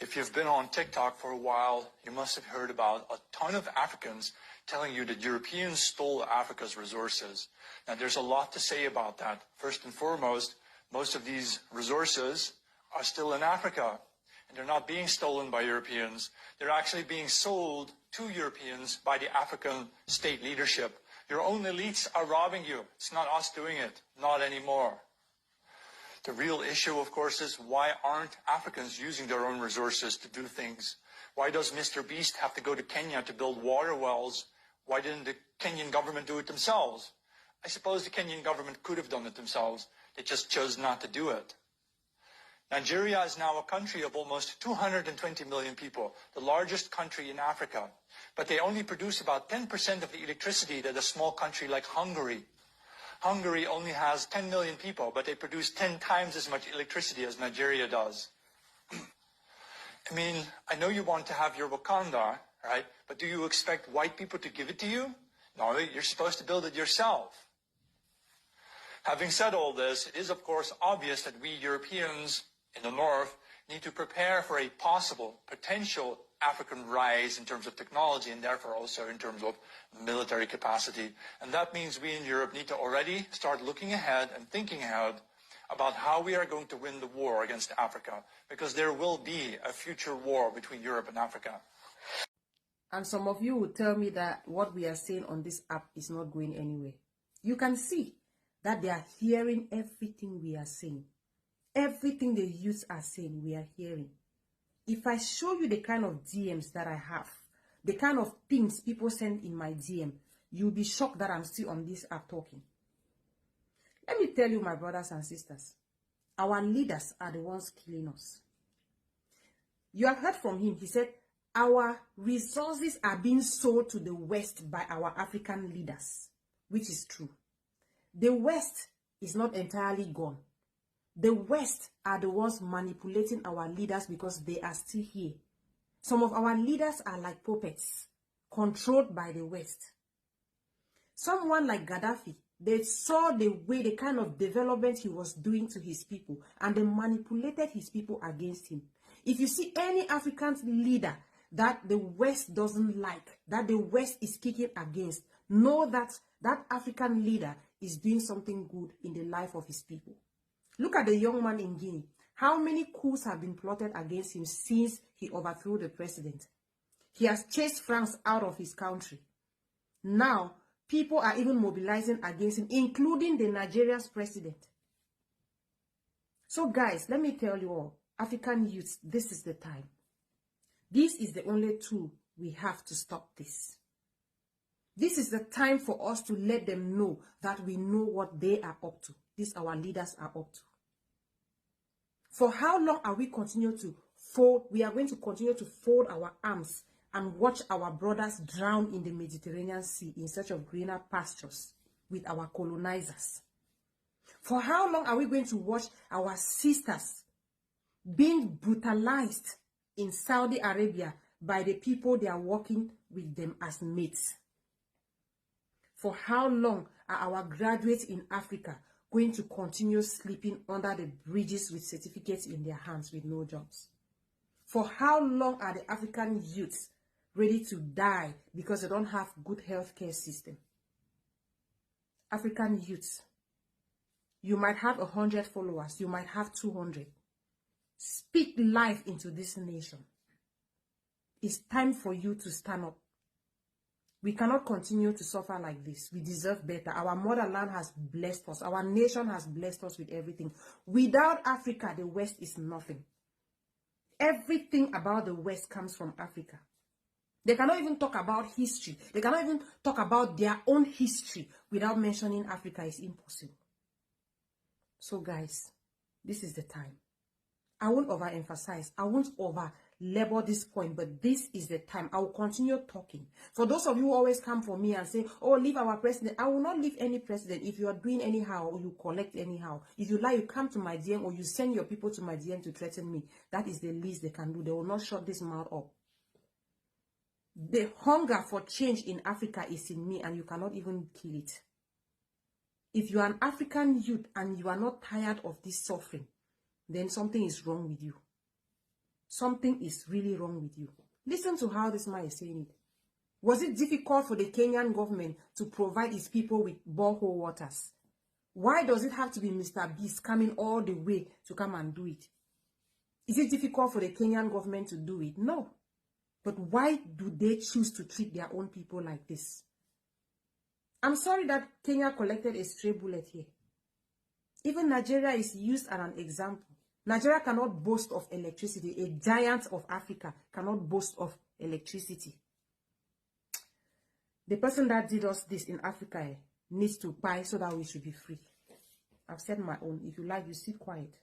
If you've been on TikTok for a while, you must have heard about a ton of Africans telling you that Europeans stole Africa's resources. Now, there's a lot to say about that. First and foremost, most of these resources are still in Africa, and they're not being stolen by Europeans. They're actually being sold to Europeans by the African state leadership. Your own elites are robbing you. It's not us doing it, not anymore. The real issue, of course, is why aren't Africans using their own resources to do things? Why does Mr. Beast have to go to Kenya to build water wells? Why didn't the Kenyan government do it themselves? I suppose the Kenyan government could have done it themselves. They just chose not to do it. Nigeria is now a country of almost 220 million people, the largest country in Africa. But they only produce about 10% of the electricity that a small country like Hungary. Hungary only has 10 million people, but they produce 10 times as much electricity as Nigeria does. I mean, I know you want to have your Wakanda, right? But do you expect white people to give it to you? No, you're supposed to build it yourself. Having said all this, it is, of course, obvious that we Europeans in the North need to prepare for a possible, potential African rise in terms of technology and therefore also in terms of military capacity. And that means we in Europe need to already start looking ahead and thinking ahead about how we are going to win the war against Africa, because there will be a future war between Europe and Africa. And some of you will tell me that what we are saying on this app is not going anywhere. You can see that they are hearing everything we are saying. Everything the youths are saying, we are hearing. If I show you the kind of DMs that I have, the kind of things people send in my DM, you'll be shocked that I'm still on this app talking. Let me tell you, my brothers and sisters, our leaders are the ones killing us. You have heard from him. He said, our resources are being sold to the West by our African leaders, which is true. The West is not entirely gone. The West are the ones manipulating our leaders because they are still here. Some of our leaders are like puppets, controlled by the West. Someone like Gaddafi, they saw the kind of development he was doing to his people, and they manipulated his people against him. If you see any African leader that the West doesn't like, that the West is kicking against, know that that African leader is doing something good in the life of his people. Look at the young man in Guinea. How many coups have been plotted against him since he overthrew the president? He has chased France out of his country. Now, people are even mobilizing against him, including the Nigeria's president. So guys, let me tell you all, African youths, this is the time. This is the only tool we have to stop this. This is the time for us to let them know that we know what they are up to. This our leaders are up to. For how long are we continue to fold? We are going to continue to fold our arms and watch our brothers drown in the Mediterranean Sea in search of greener pastures with our colonizers. For how long are we going to watch our sisters being brutalized in Saudi Arabia by the people they are working with them as mates? For how long are our graduates in Africa going to continue sleeping under the bridges with certificates in their hands with no jobs? For how long are the African youths ready to die because they don't have good healthcare system? African youths, you might have 100 followers, you might have 200. Speak life into this nation. It's time for you to stand up. We cannot continue to suffer like this. We deserve better. Our motherland has blessed us. Our nation has blessed us with everything. Without Africa, the West is nothing. Everything about the West comes from Africa. They cannot even talk about history. They cannot even talk about their own history without mentioning Africa. It's impossible. So guys, this is the time. I won't overemphasize. I won't over-labor this point, but this is the time. I will continue talking. For those of you who always come for me and say, oh, leave our president. I will not leave any president. If you are doing anyhow or you collect anyhow, if you lie, you come to my DM or you send your people to my DM to threaten me. That is the least they can do. They will not shut this mouth up. The hunger for change in Africa is in me and you cannot even kill it. If you are an African youth and you are not tired of this suffering, then something is wrong with you. something is really wrong with you. Listen to how this man is saying it. Was it difficult for the Kenyan government to provide its people with borehole waters? Why does it have to be Mr. Beast coming all the way to come and do it? Is it difficult for the Kenyan government to do it? No. But why do they choose to treat their own people like this? I'm sorry that Kenya collected a stray bullet here. Even Nigeria is used as an example. Nigeria cannot boast of electricity. A giant of Africa cannot boast of electricity. The person that did us this in Africa needs to buy so that we should be free. I've said my own. If you like, you sit quiet.